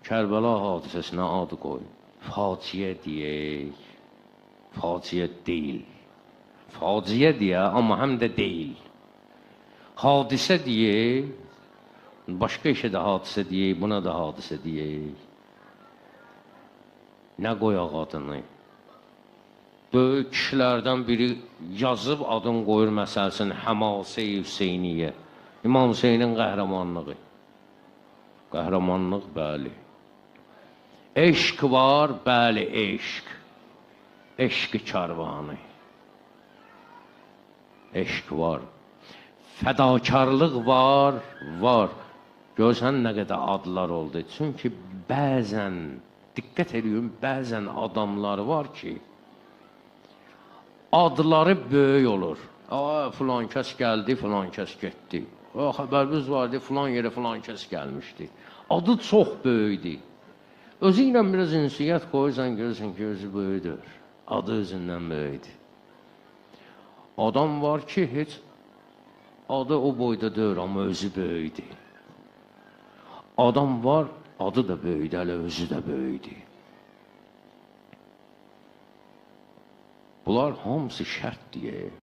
Kərbəla hadisəsinə ad qoy. Faciə deyək. Faciə deyil. Faciə deyə, amma həm də deyil. Hadisə deyək. Başqa işə də hadisə deyək, buna da hadisə deyək. Nə qoyaq adını? Böyük kişilərdən biri yazıb adını qoyur məsələsini Həmasə-i Hüseyniyyə. İmam Hüseynin qəhrəmanlığı. Qəhrəmanlıq, bəli. Eşq var, bəli, eşq. Eşq-i karvanı. Eşq var. Fədakarlıq var, var. Görsən nə qədər adlar oldu. Çünki bəzən, diqqət ediyorum, bəzən adamlar var ki, adları böyük olur. Filan kəs gəldi, filan kəs getdi. Xəbərimiz vardı, filan yerə filan kəs gəlmişdi. Adı çox böyükdür. Özü ilə biraz ünsiyyət qoyursan, görürsən ki, özü böyüdür. Adı özündən böyüdür. Adam var ki, heç adı o boyda deyil, amma özü böyüdür. Adam var, adı da böyüdür, hələ özü də böyüdür. Bunlar hamısı şərt deyir.